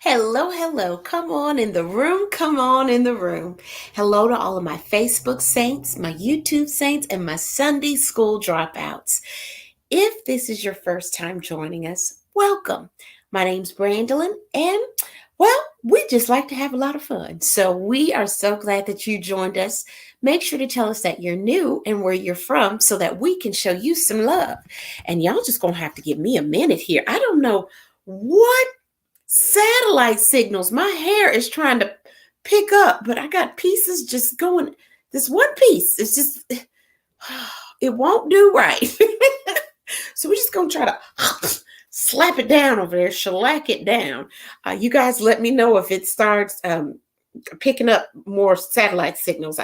Hello, hello. Come on in the room. Come on in the room. Hello to all of my Facebook saints, my YouTube saints, and my Sunday school dropouts. If this is your first time joining us, welcome. My name's Brandolyn, and we just like to have a lot of fun. So we are so glad that you joined us. Make sure to tell us that you're new and where you're from so that we can show you some love. And y'all just gonna have to give me a minute here. I don't know what satellite signals my hair is trying to pick up, but I got pieces just going. This one piece is just, it won't do right. So we're just going to try to slap it down over there, shellac it down. You guys let me know if it starts picking up more satellite signals.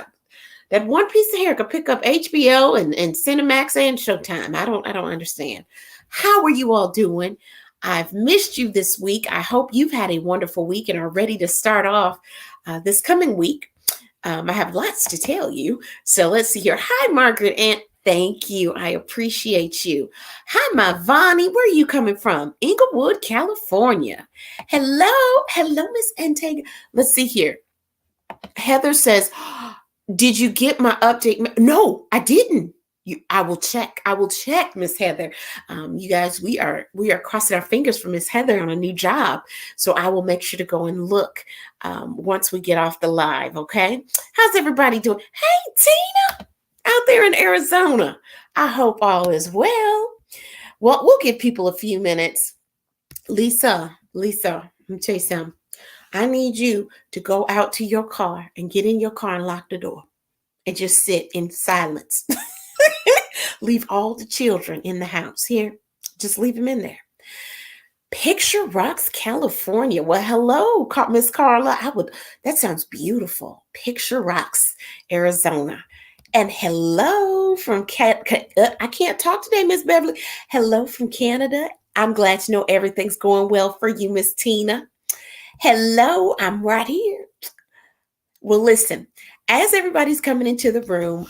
That one piece of hair could pick up HBO and Cinemax and Showtime. I don't understand. How are you all doing? I've missed you this week. I hope you've had a wonderful week and are ready to start off this coming week. I have lots to tell you. So let's see here. Hi, Margaret Aunt. Thank you. I appreciate you. Hi, my Vonnie. Where are you coming from? Inglewood, California. Hello, Miss Antega. Let's see here. Heather says, did you get my update? No, I didn't. I will check. Miss Heather. You guys, we are crossing our fingers for Miss Heather on a new job. So I will make sure to go and look once we get off the live. Okay. How's everybody doing? Hey, Tina, out there in Arizona. I hope all is well. Well, we'll give people a few minutes. Lisa, let me tell you something. I need you to go out to your car and get in your car and lock the door and just sit in silence. Leave all the children in the house here. Just leave them in there. Picture Rocks, California. Well, hello, Miss Carla. That sounds beautiful. Picture Rocks, Arizona. And hello from I can't talk today, Miss Beverly. Hello from Canada. I'm glad to know everything's going well for you, Miss Tina. Hello, I'm right here. Well, listen, as everybody's coming into the room,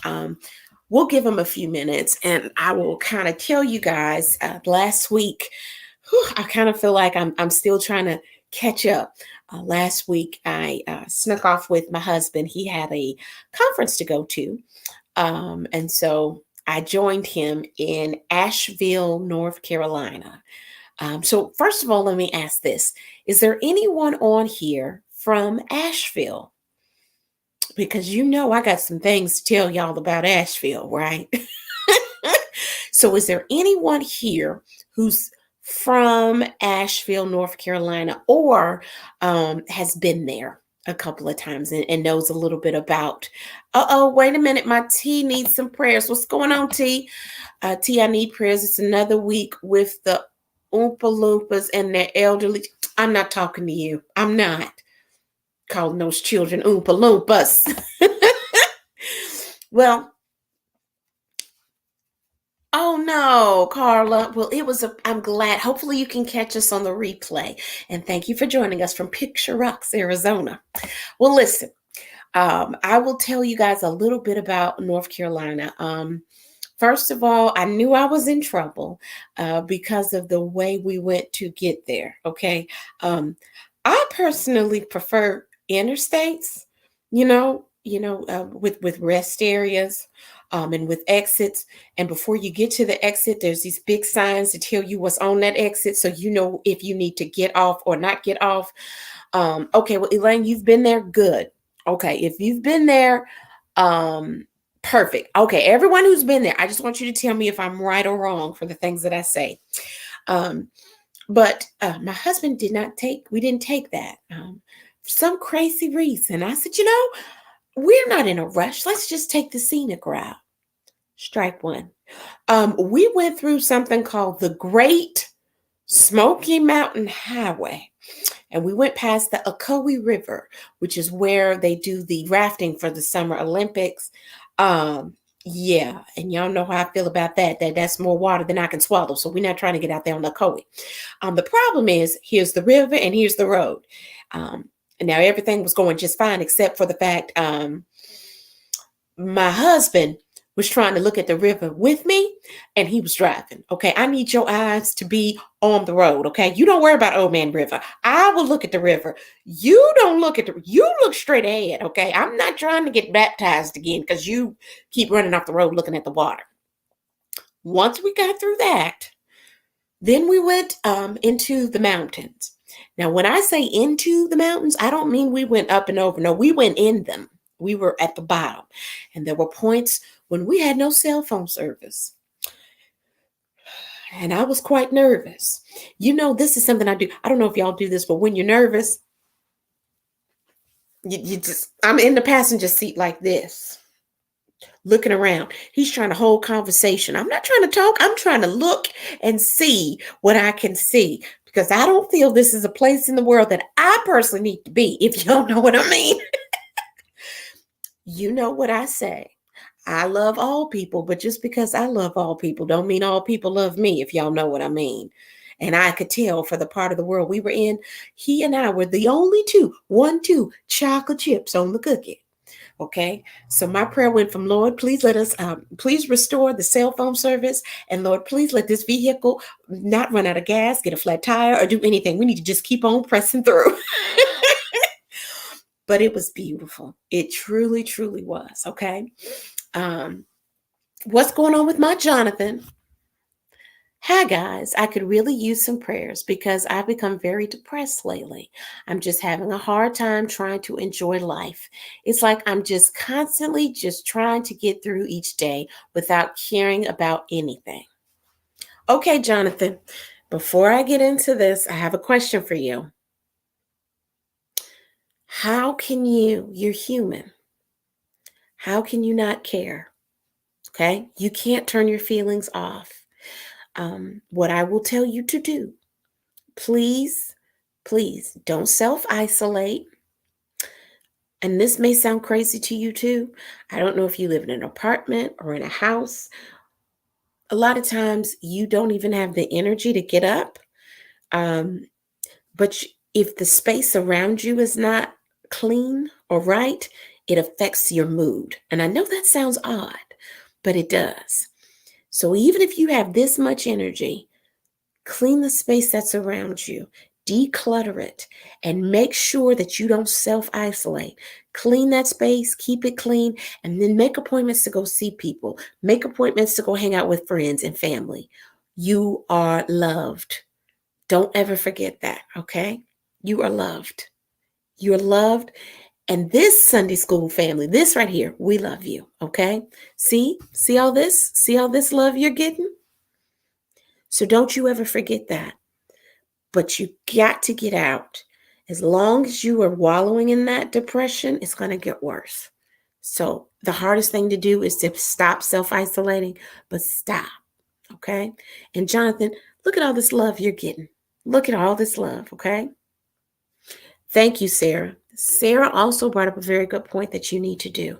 we'll give them a few minutes and I will kind of tell you guys last week, I kind of feel like I'm still trying to catch up. Last week, I snuck off with my husband. He had a conference to go to. And so I joined him in Asheville, North Carolina. So first of all, let me ask this. Is there anyone on here from Asheville? Because I got some things to tell y'all about Asheville, right? So is there anyone here who's from Asheville, North Carolina, or has been there a couple of times and knows a little bit about, wait a minute, my T needs some prayers. What's going on, T? T, I need prayers. It's another week with the Oompa Loompas and their elderly. I'm not talking to you. I'm not calling those children Oompa Loompas. Well, oh no, Carla. Well, I'm glad. Hopefully you can catch us on the replay. And thank you for joining us from Picture Rocks, Arizona. Well, listen, I will tell you guys a little bit about North Carolina. First of all, I knew I was in trouble because of the way we went to get there. Okay. I personally prefer interstates, with rest areas and with exits. And before you get to the exit, there's these big signs to tell you what's on that exit. So you know if you need to get off or not get off. Okay, well, Elaine, you've been there. Good. Okay, if you've been there, perfect. Okay, everyone who's been there, I just want you to tell me if I'm right or wrong for the things that I say. But my husband we didn't take that for some crazy reason. I said, we're not in a rush. Let's just take the scenic route. Strike one. We went through something called the Great Smoky Mountain Highway. And we went past the Ocoee River, which is where they do the rafting for the Summer Olympics. Yeah, and y'all know how I feel about that. That's more water than I can swallow. So we're not trying to get out there on the Ocoee. The problem is, here's the river and here's the road. And now everything was going just fine, except for the fact my husband was trying to look at the river with me. and he was driving. Okay, I need your eyes to be on the road. Okay, you don't worry about Old Man River. I will look at the river. You don't look at you look straight ahead. Okay, I'm not trying to get baptized again because you keep running off the road looking at the water. Once we got through that, then we went into the mountains. Now, when I say into the mountains, I don't mean we went up and over. No, we went in them. We were at the bottom. And there were points when we had no cell phone service. And I was quite nervous. You know, this is something I do. I don't know if y'all do this, but when you're nervous, I'm in the passenger seat like this, looking around. He's trying to hold conversation. I'm not trying to talk. I'm trying to look and see what I can see because I don't feel this is a place in the world that I personally need to be, if y'all know what I mean. You know what I say. I love all people, but just because I love all people don't mean all people love me, if y'all know what I mean. And I could tell for the part of the world we were in, he and I were the only two chocolate chips on the cookie. Okay, so my prayer went from Lord, please let us, please restore the cell phone service, and Lord, please let this vehicle not run out of gas, get a flat tire, or do anything. We need to just keep on pressing through. But it was beautiful. It truly, truly was. Okay, what's going on with my Jonathan? Hi, guys. I could really use some prayers because I've become very depressed lately. I'm just having a hard time trying to enjoy life. It's like I'm just constantly just trying to get through each day without caring about anything. Okay, Jonathan, before I get into this, I have a question for you. How can you're human, how can you not care? Okay, you can't turn your feelings off. What I will tell you to do, please, please don't self isolate. And this may sound crazy to you too. I don't know if you live in an apartment or in a house. A lot of times you don't even have the energy to get up. Um, but if the space around you is not clean or right, it affects your mood. And I know that sounds odd, but it does. So even if you have this much energy, clean the space that's around you, declutter it, and make sure that you don't self isolate. Clean that space, keep it clean, and then make appointments to go see people. Make appointments to go hang out with friends and family. You are loved. Don't ever forget that, okay? You are loved. You're loved. And this Sunday school family, this right here, we love you, okay? See all this? See all this love you're getting? So don't you ever forget that. But you got to get out. As long as you are wallowing in that depression, it's going to get worse. So the hardest thing to do is to stop self-isolating, but stop, okay? And Jonathan, look at all this love you're getting. Look at all this love, okay? Thank you, Sarah. Sarah also brought up a very good point that you need to do.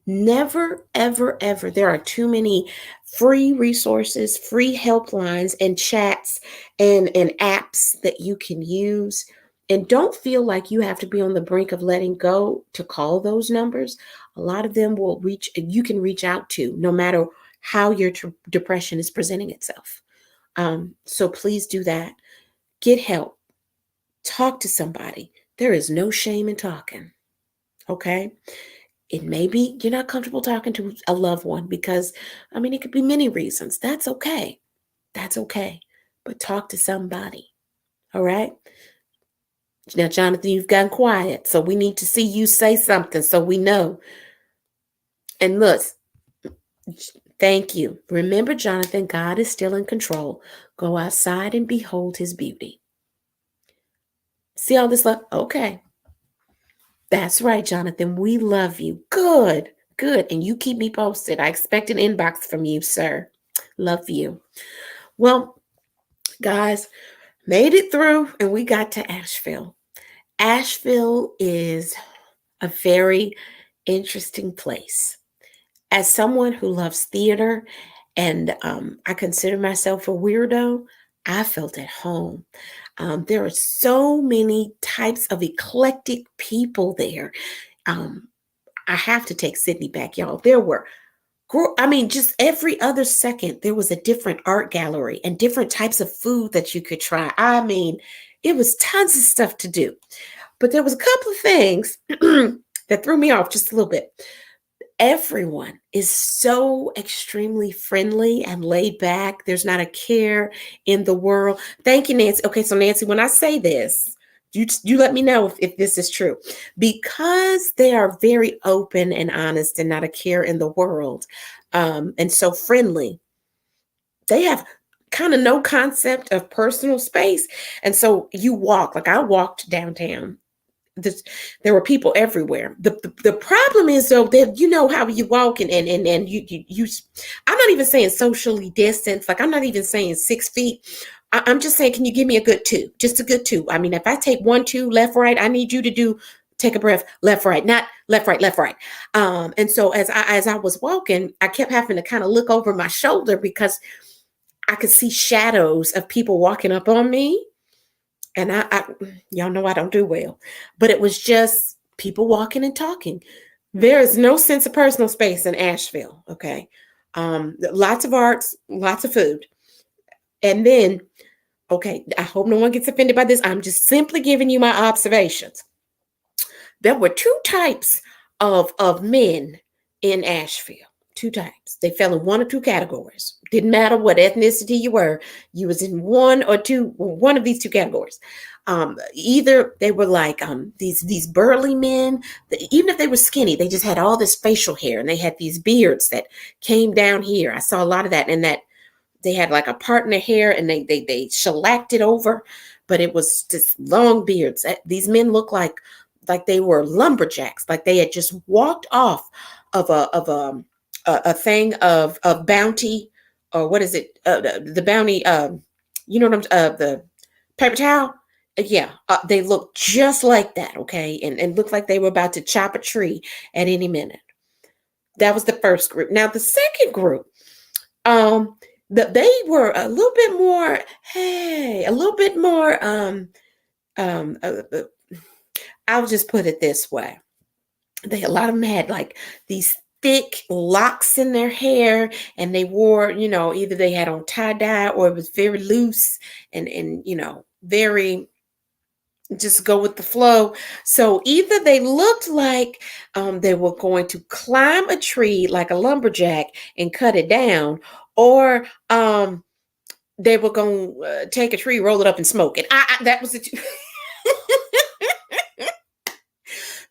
Never, ever, ever. There are too many free resources, free helplines, and chats and apps that you can use. And don't feel like you have to be on the brink of letting go to call those numbers. A lot of them will reach, you can reach out to no matter how your depression is presenting itself. So please do that. Get help. Talk to somebody. There is no shame in talking. Okay? It may be you're not comfortable talking to a loved one because, it could be many reasons. That's okay. That's okay. But talk to somebody. All right? Now, Jonathan, you've gotten quiet. So we need to see you say something so we know. And look, thank you. Remember, Jonathan, God is still in control. Go outside and behold his beauty. See all this love? Okay. That's right, Jonathan. We love you. Good, good. And you keep me posted. I expect an inbox from you, sir. Love you. Well, guys, made it through and we got to Asheville. Asheville is a very interesting place. As someone who loves theater and I consider myself a weirdo, I felt at home. There are so many types of eclectic people there. I have to take Sydney back, y'all. There were I mean, just every other second, there was a different art gallery and different types of food that you could try. I mean, it was tons of stuff to do. But there was a couple of things that threw me off just a little bit. Everyone is so extremely friendly and laid back. There's not a care in the world. Thank you, Nancy. Okay, so Nancy, when I say this, you let me know if this is true. Because they are very open and honest and not a care in the world, and so friendly, they have kind of no concept of personal space. And so you walk, like I walked downtown, this, there were people everywhere. The problem is though that you know how you walk and you I'm not even saying socially distance, like I'm not even saying 6 feet. I'm just saying, can you give me a good two? Just a good two. I mean, if I take 1, 2, left, right, I need you to do take a breath, left, right, not left, right, left, right. And so as I was walking, I kept having to kind of look over my shoulder because I could see shadows of people walking up on me, and y'all know I don't do well, but it was just people walking and talking. There is no sense of personal space in Asheville. Okay. Lots of arts, lots of food. And then, okay, I hope no one gets offended by this. I'm just simply giving you my observations. There were two types of men in Asheville. Two types. They fell in one or two categories. Didn't matter what ethnicity you were. You was in one of these two categories. Either they were like these burly men. Even if they were skinny, they just had all this facial hair and they had these beards that came down here. I saw a lot of that, and that they had like a part in their hair and they shellacked it over, but it was just long beards. These men looked like they were lumberjacks, like they had just walked off of a thing of Bounty, or what is it? The Bounty, you know what the paper towel. Yeah, they looked just like that. Okay, and looked like they were about to chop a tree at any minute. That was the first group. Now the second group, they were a little bit more. Hey, a little bit more. Um, uh, uh, I'll just put it this way. A lot of them had like these thick locks in their hair, and they wore, either they had on tie-dye or it was very loose and very just go with the flow. So either they looked like they were going to climb a tree like a lumberjack and cut it down, or they were going to take a tree, roll it up, and smoke it. That was the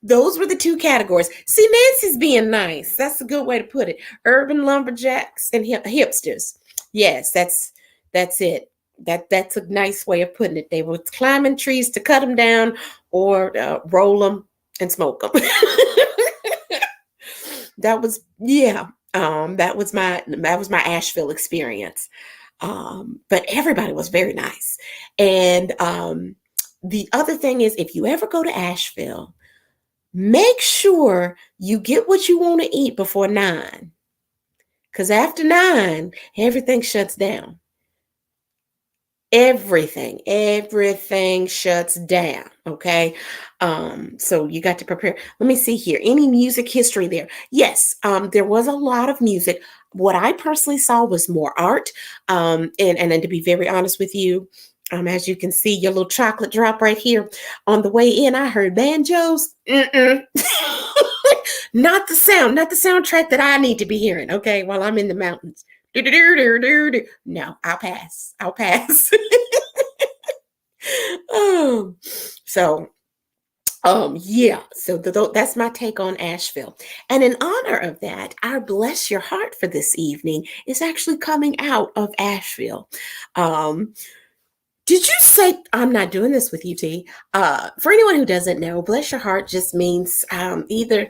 Those were the two categories. See, Nancy's being nice. That's a good way to put it. Urban lumberjacks and hipsters. Yes, that's it. That's a nice way of putting it. They were climbing trees to cut them down or roll them and smoke them. That was that was my Asheville experience. But everybody was very nice. And the other thing is, if you ever go to Asheville, make sure you get what you want to eat before 9. Because after 9, everything shuts down. Everything shuts down. Okay. So you got to prepare. Let me see here. Any music history there? Yes. There was a lot of music. What I personally saw was more art. And to be very honest with you, as you can see, your little chocolate drop right here. On the way in, I heard banjos. Not the soundtrack that I need to be hearing, okay, while I'm in the mountains. No, I'll pass. So that's my take on Asheville. And in honor of that, our Bless Your Heart for this evening is actually coming out of Asheville. Did you say, I'm not doing this with you, T? For anyone who doesn't know, bless your heart just means either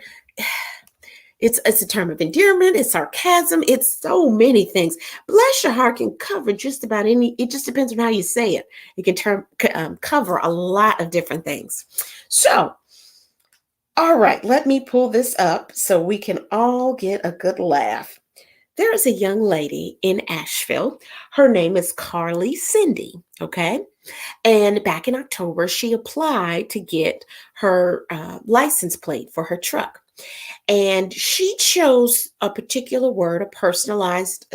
it's a term of endearment, it's sarcasm, it's so many things. Bless your heart can cover just about any, it just depends on how you say it. It can cover a lot of different things. So, all right, let me pull this up so we can all get a good laugh. There is a young lady in Asheville. Her name is Carly Cindy, okay? And back in October, she applied to get her license plate for her truck. And she chose a particular word, a personalized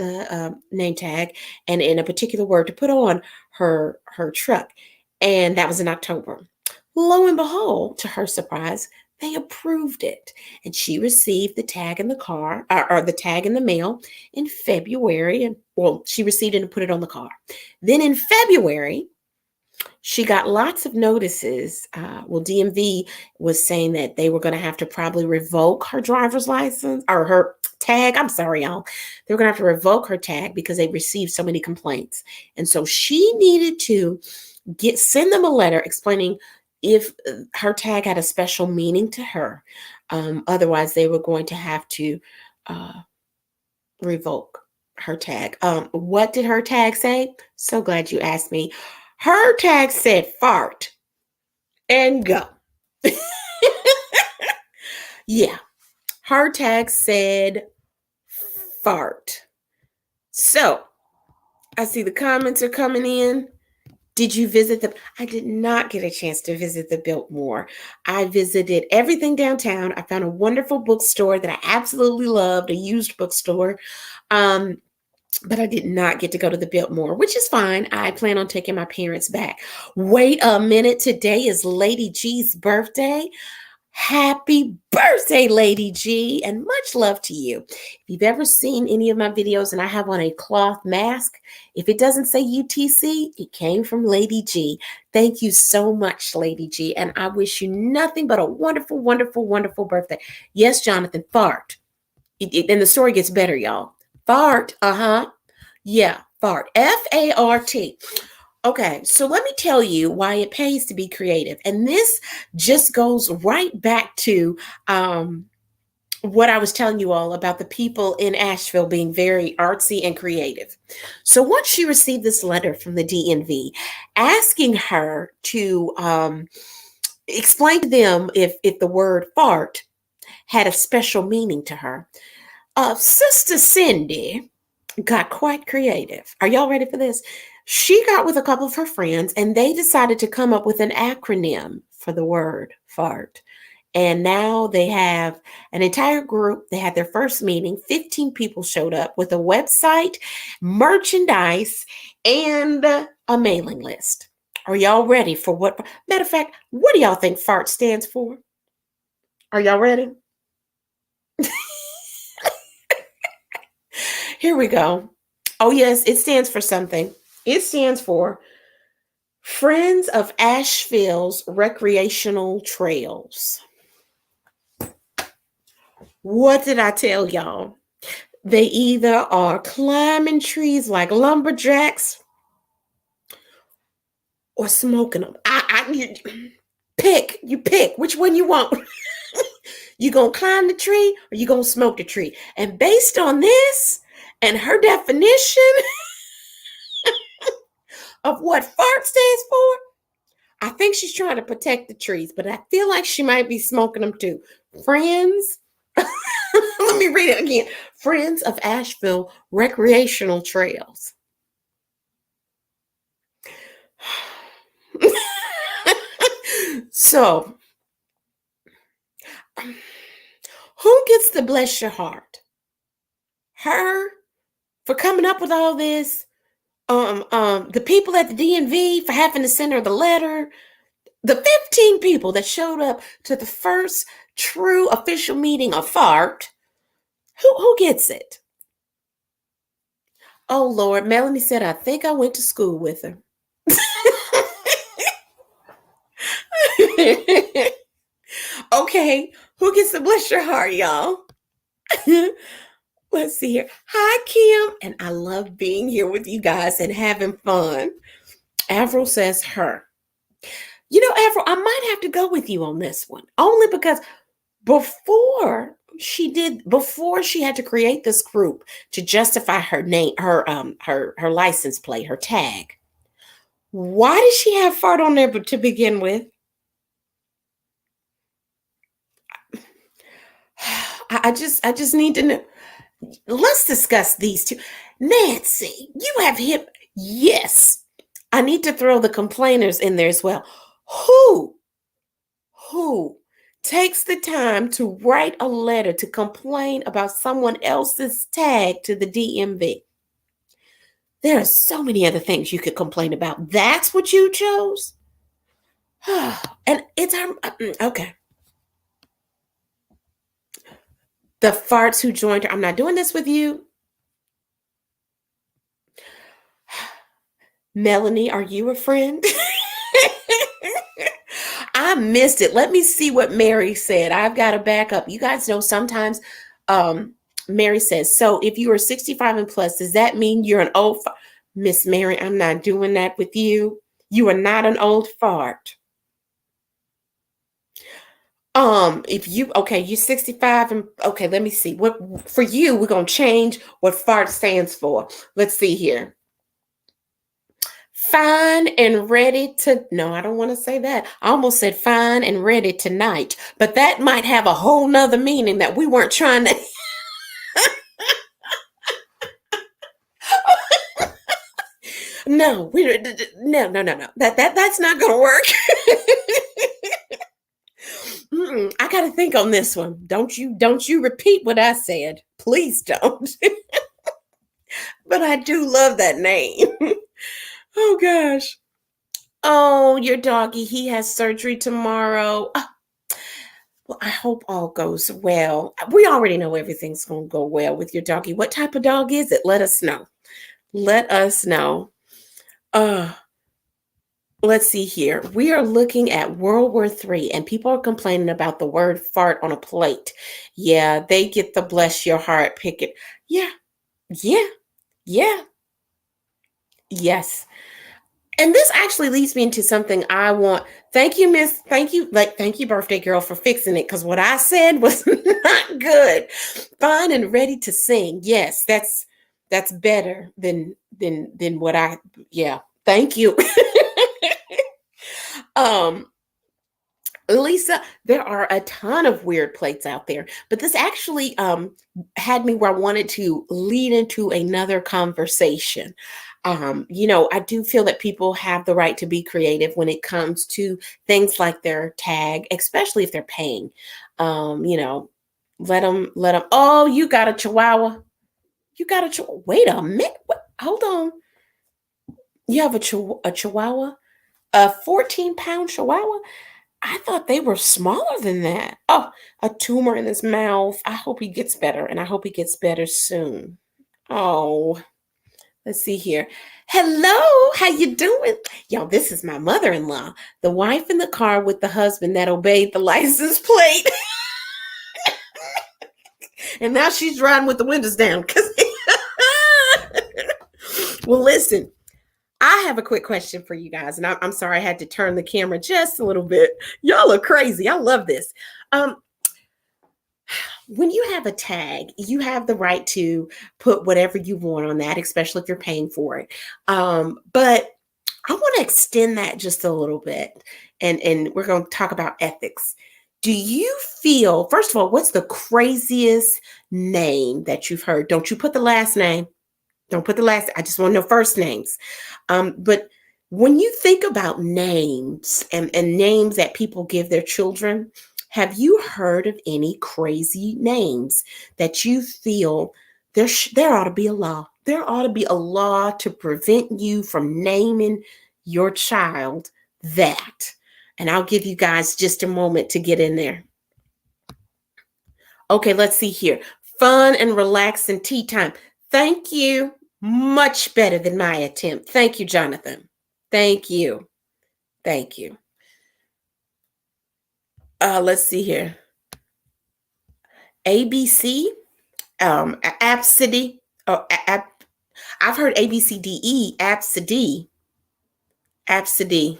name tag, and in a particular word to put on her truck. And that was in October. Lo and behold, to her surprise, they approved it. And she received the tag in the car, or the tag in the mail in February. And well, she received it and put it on the car. Then in February, she got lots of notices. Well, DMV was saying that they were going to have to probably revoke her driver's license or her tag. I'm sorry, y'all. They were going to have to revoke her tag because they received so many complaints. And so she needed to send them a letter explaining if her tag had a special meaning to her. Otherwise, they were going to have to revoke her tag. What did her tag say? So glad you asked me. Her tag said fart and go. Yeah, her tag said fart. So I see the comments are coming in. Did you visit I did not get a chance to visit the Biltmore. I visited everything downtown. I found a wonderful bookstore that I absolutely loved, a used bookstore. But I did not get to go to the Biltmore, which is fine. I plan on taking my parents back. Wait a minute. Today is Lady G's birthday. Happy birthday, Lady G, and much love to you. If you've ever seen any of my videos and I have on a cloth mask, if it doesn't say UTC, it came from Lady G. Thank you so much, Lady G, and I wish you nothing but a wonderful, wonderful, wonderful birthday. Yes, Jonathan, fart. And the story gets better, y'all. Fart, yeah, fart. F-A-R-T. Okay, so let me tell you why it pays to be creative. And this just goes right back to what I was telling you all about the people in Asheville being very artsy and creative. So once she received this letter from the DMV asking her to explain to them if the word fart had a special meaning to her, Sister Cindy got quite creative. Are y'all ready for this? She got with a couple of her friends and they decided to come up with an acronym for the word fart. And now they have an entire group. They had their first meeting. 15 people showed up with a website, merchandise, and a mailing list. Are y'all ready for what? Matter of fact, what do y'all think FART stands for? Are y'all ready? Here we go. Oh, yes, it stands for something. It stands for Friends of Asheville's Recreational Trails. What did I tell y'all? They either are climbing trees like lumberjacks or smoking them. You pick which one you want. You gonna climb the tree or you gonna smoke the tree? And based on this and her definition of what fart stands for, I think she's trying to protect the trees, but I feel like she might be smoking them too. Friends, let me read it again. Friends of Asheville Recreational Trails. So, who gets to bless your heart? Her for coming up with all this? The people at the DMV for having to send her the letter? The 15 people that showed up to the first true official meeting of FART? Who gets it? Oh, Lord. Melanie said, I think I went to school with her. Okay, who gets to bless your heart, y'all? Let's see here. Hi, Kim. And I love being here with you guys and having fun. Avril says her. You know, Avril, I might have to go with you on this one. Only because before she had to create this group to justify her name, her license plate, her tag. Why did she have fart on there to begin with? I just need to know. Let's discuss these two. Nancy, you have hip. Yes. I need to throw the complainers in there as well. Who takes the time to write a letter to complain about someone else's tag to the DMV. There are so many other things you could complain about. That's what you chose? And it's okay. The farts who joined her. I'm not doing this with you. Melanie, are you a friend? I missed it. Let me see what Mary said. I've got to back up. You guys know sometimes Mary says, so if you are 65 and plus, does that mean you're an old Miss Mary, I'm not doing that with you. You are not an old fart. If you okay, you're 65 and okay, let me see. What for you, we're gonna change what fart stands for. Let's see here. Fine and ready to no, I don't want to say that. I almost said fine and ready tonight, but that might have a whole nother meaning that we weren't trying to. No, no. That's not gonna work. I gotta think on this one. Don't you repeat what I said. Please don't. But I do love that name. Oh gosh. Oh, your doggy, he has surgery tomorrow. Well, I hope all goes well. We already know everything's going to go well with your doggy. What type of dog is it? Let us know. Let us know. Uh, let's see here. We are looking at World War III, and people are complaining about the word fart on a plate. Yeah, they get the bless your heart picket. Yeah, yeah, yeah, yes. And this actually leads me into something I want. Thank you, Miss. Thank you, birthday girl, for fixing it. Because what I said was not good. Fine and ready to sing. Yes, that's better than what I. Yeah, thank you. um, Lisa, there are a ton of weird plates out there, but this actually had me where I wanted to lead into another conversation. I do feel that people have the right to be creative when it comes to things like their tag, especially if they're paying. You know, let them. Oh, you got a Chihuahua. You got a Chihuahua. Wait a minute. Hold on. You have a Chihuahua, a 14-pound Chihuahua. I thought they were smaller than that. Oh, a tumor in his mouth. I hope he gets better, and I hope he gets better soon. Oh, let's see here. Hello, how you doing? Y'all, this is my mother-in-law, the wife in the car with the husband that obeyed the license plate. And now she's riding with the windows down. Well, listen, I have a quick question for you guys, and I'm sorry I had to turn the camera just a little bit. Y'all are crazy. I love this. Um, when you have a tag, you have the right to put whatever you want on that, especially if you're paying for it. But I want to extend that just a little bit, and we're going to talk about ethics. Do you feel, first of all, what's the craziest name that you've heard? Don't you put the last name. Don't put the last. I just want to know first names. But when you think about names and names that people give their children, have you heard of any crazy names that you feel there ought to be a law? There ought to be a law to prevent you from naming your child that. And I'll give you guys just a moment to get in there. Okay, let's see here. Fun and relaxing tea time. Thank you. Much better than my attempt. Thank you, Jonathan. Thank you. Thank you. Let's see here. ABC, Absidy. Oh, I've heard ABCDE, Absidy, Absidy.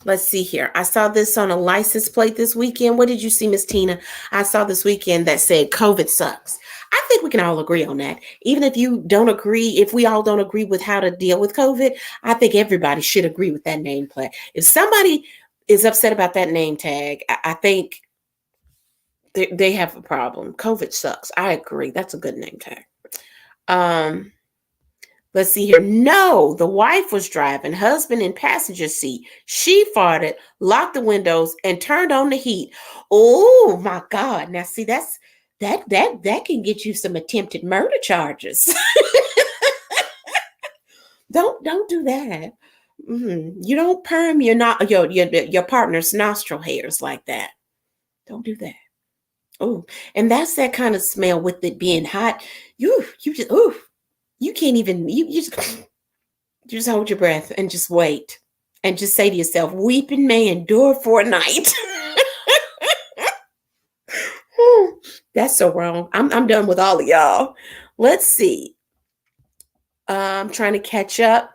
Let's see here. I saw this on a license plate this weekend. What did you see, Miss Tina? I saw this weekend that said COVID sucks. I think we can all agree on that. Even if you don't agree, if we all don't agree with how to deal with COVID, I think everybody should agree with that nameplate. If somebody is upset about that name tag, I think they have a problem. COVID sucks. I agree. That's a good name tag. Um, Let's see here. No, the wife was driving, husband in passenger seat. She farted, locked the windows, and turned on the heat. Oh my God. Now see, that can get you some attempted murder charges. Don't do that. You don't perm your partner's nostril hairs like that. Don't do that. Oh, and that's that kind of smell with it being hot. You just you can't even you just hold your breath and just wait and just say to yourself, "Weeping may endure for a night." That's so wrong. I'm done with all of y'all. Let's see. I'm trying to catch up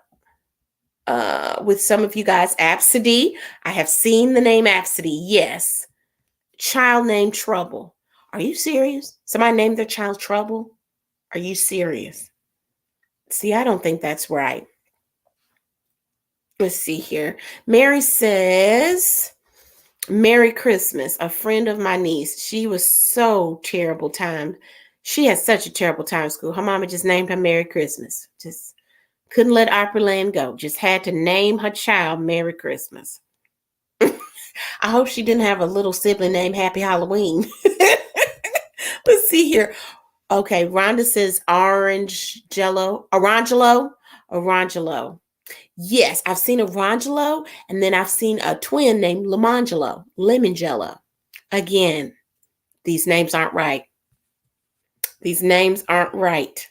with some of you guys. Absidy. I have seen the name Absidy. Yes. Child named Trouble. Are you serious? Somebody named their child Trouble? Are you serious? See, I don't think that's right. Let's see here. Mary says, Merry Christmas. A friend of my niece. She was so terrible time. She had such a terrible time in school. Her mama just named her Merry Christmas. Just couldn't let Opryland go. Just had to name her child Merry Christmas. I hope she didn't have a little sibling named Happy Halloween. Let's see here. Okay, Rhonda says orange jello. Orangelo. Yes, I've seen Orangelo, and then I've seen a twin named Lemangelo, Lemon Jello. Again, these names aren't right. These names aren't right.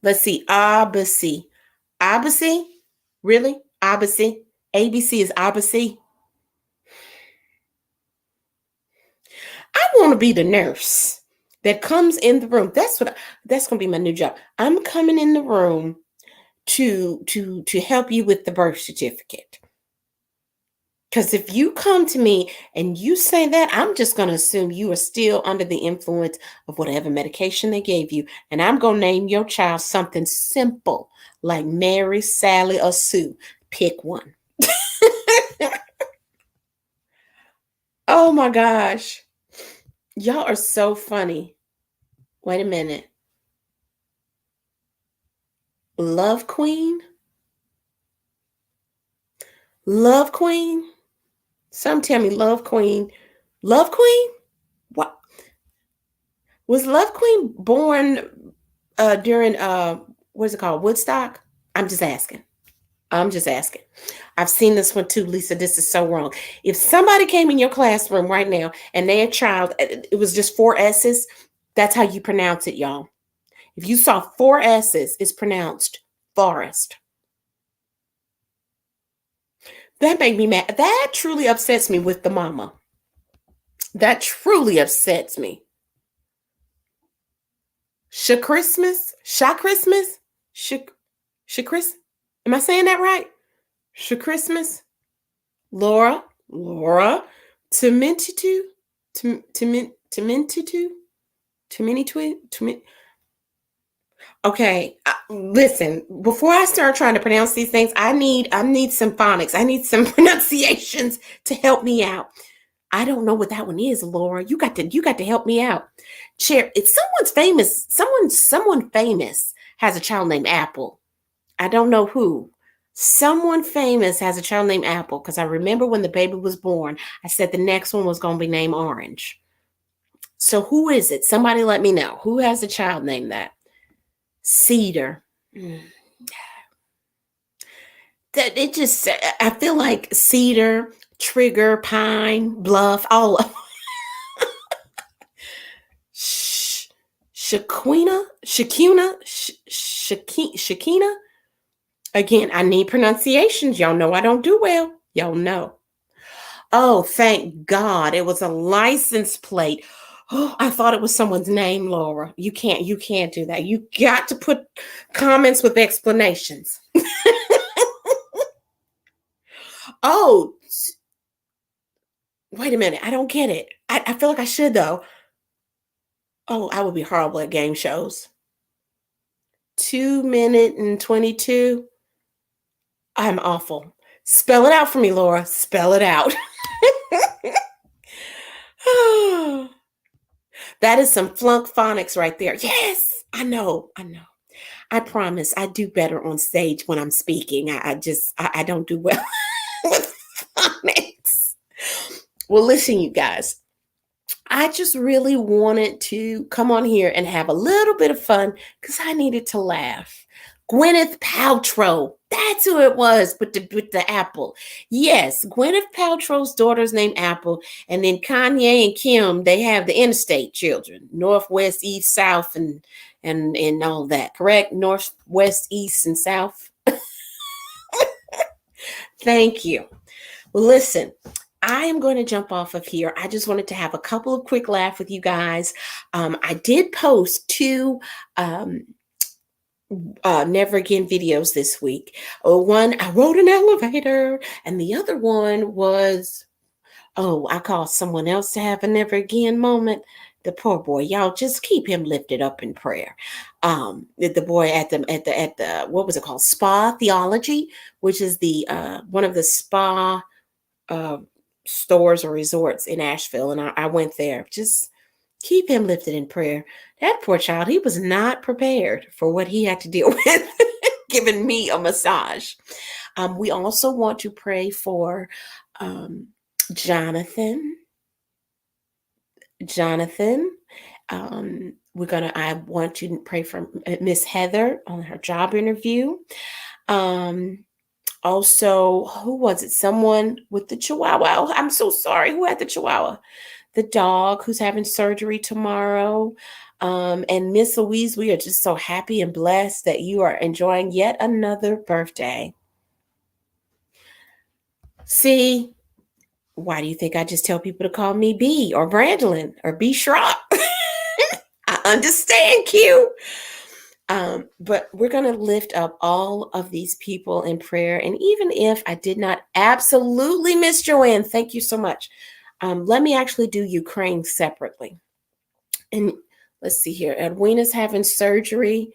Let's see. Abasi. Abasi? Really? Abasi? ABC is Abasi? I want to be the nurse that comes in the room. That's going to be my new job. I'm coming in the room to help you with the birth certificate. Because if you come to me and you say that, I'm just going to assume you are still under the influence of whatever medication they gave you. And I'm going to name your child something simple like Mary, Sally, or Sue. Pick one. Oh my gosh. Y'all are so funny. Wait a minute. Love Queen? Love Queen? Some tell me Love Queen. Love Queen? What? Was Love Queen born during what is it called? Woodstock? I'm just asking. I've seen this one too, Lisa. This is so wrong. If somebody came in your classroom right now and their child, it was just 4 S's, that's how you pronounce it, y'all. If you saw 4 S's, it's pronounced forest. That made me mad. That truly upsets me with the mama. That truly upsets me. Christmas? Christmas? Chris? Am I saying that right? Christmas? Laura? Tementitu? Okay, listen, before I start trying to pronounce these things, I need some phonics. I need some pronunciations to help me out. I don't know what that one is, Laura. You got to help me out. Chair, it's someone's famous. Someone famous has a child named Apple. I don't know who. Someone famous has a child named Apple because I remember when the baby was born, I said the next one was going to be named Orange. So who is it? Somebody let me know. Who has a child named that? Cedar. That it just, I feel like Cedar, Trigger, Pine, Bluff, all of them. Shakina. Again, I need pronunciations. Y'all know I don't do well. Y'all know. Oh, thank God. It was a license plate. Oh, I thought it was someone's name, Laura. You can't do that. You got to put comments with explanations. Oh, wait a minute. I don't get it. I feel like I should, though. Oh, I would be horrible at game shows. 2 minute and 22. I'm awful. Spell it out for me, Laura. Spell it out. That is some flunk phonics right there. Yes, I know. I promise I do better on stage when I'm speaking. I don't do well with phonics. Well, listen, you guys, I just really wanted to come on here and have a little bit of fun because I needed to laugh. Gwyneth Paltrow. That's who it was with the apple. Yes, Gwyneth Paltrow's daughter's named Apple. And then Kanye and Kim, they have the interstate children. Northwest, east, south, and all that. Correct? North, west, east, and south. Thank you. Listen, I am going to jump off of here. I just wanted to have a couple of quick laughs with you guys. I did post two Never Again videos this week. One, I rode an elevator, and the other one was, oh, I called someone else to have a Never Again moment. The poor boy, y'all just keep him lifted up in prayer. The boy at the what was it called? Spa Theology, which is the one of the spa uh, stores or resorts in Asheville, and I went there. Just keep him lifted in prayer. That poor child, he was not prepared for what he had to deal with, giving me a massage. We also want to pray for um, Jonathan. Jonathan. I want to pray for Miss Heather on her job interview. Also, who was it? Someone with the Chihuahua. Oh, I'm so sorry. Who had the Chihuahua? The dog who's having surgery tomorrow. And Miss Louise, we are just so happy and blessed that you are enjoying yet another birthday. See, why do you think I just tell people to call me B or Brandolyn or B Schrock? I understand, Q. But we're going to lift up all of these people in prayer. And even if I did not absolutely miss Joanne, thank you so much. Let me actually do Ukraine separately. And let's see here. Edwina's having surgery.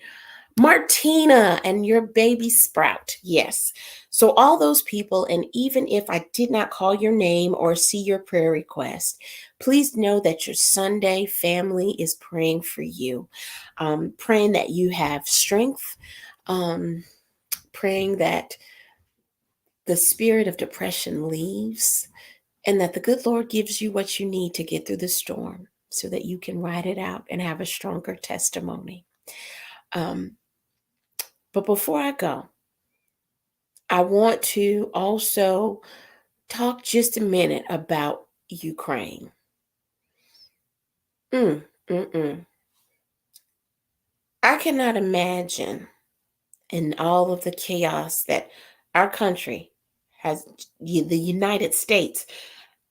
Martina and your baby Sprout. Yes. So all those people, and even if I did not call your name or see your prayer request, please know that your Sunday family is praying for you, praying that you have strength, praying that the spirit of depression leaves, and that the good Lord gives you what you need to get through the storm so that you can ride it out and have a stronger testimony. But before I go, I want to also talk just a minute about Ukraine. I cannot imagine in all of the chaos that our country has, the United States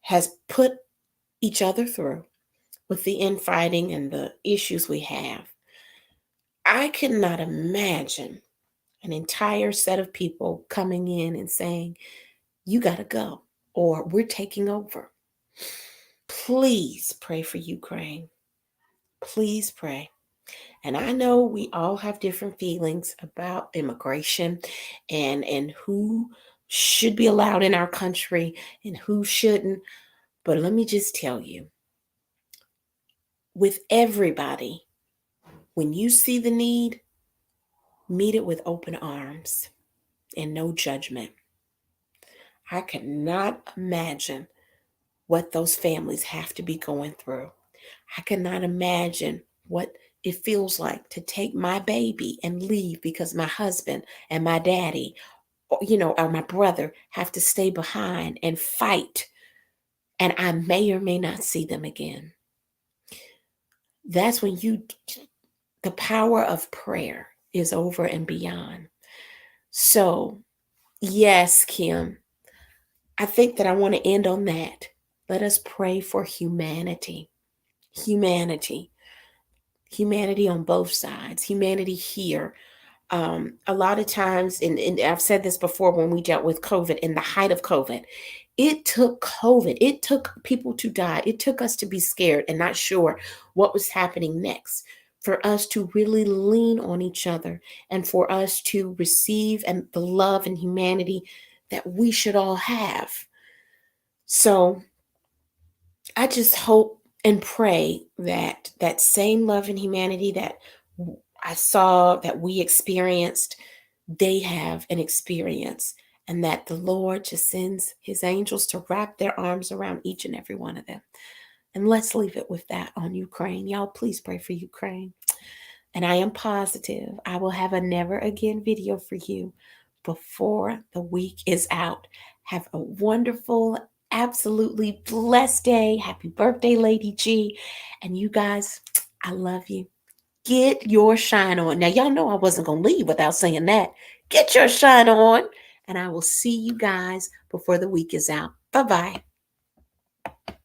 has put each other through with the infighting and the issues we have. I cannot imagine an entire set of people coming in and saying, you got to go, or we're taking over. Please pray for Ukraine. Please pray. And I know we all have different feelings about immigration and who should be allowed in our country and who shouldn't. But let me just tell you, with everybody, when you see the need, meet it with open arms and no judgment. I cannot imagine what those families have to be going through. I cannot imagine what it feels like to take my baby and leave because my husband and my daddy, or my brother have to stay behind and fight, and I may or may not see them again. That's when the power of prayer is over and beyond. So, yes, Kim, I think that I want to end on that. Let us pray for humanity. Humanity on both sides, humanity here. A lot of times, and I've said this before when we dealt with COVID, in the height of COVID, it took people to die. It took us to be scared and not sure what was happening next, for us to really lean on each other and for us to receive and the love and humanity that we should all have. So I just hope and pray that that same love and humanity that I saw that we experienced, they have an experience, and that the Lord just sends his angels to wrap their arms around each and every one of them. And let's leave it with that on Ukraine. Y'all, please pray for Ukraine. And I am positive I will have a never again video for you before the week is out. Have a wonderful, absolutely blessed day. Happy birthday, Lady G. And you guys, I love you. Get your shine on. Now, y'all know I wasn't going to leave without saying that. Get your shine on. And I will see you guys before the week is out. Bye bye.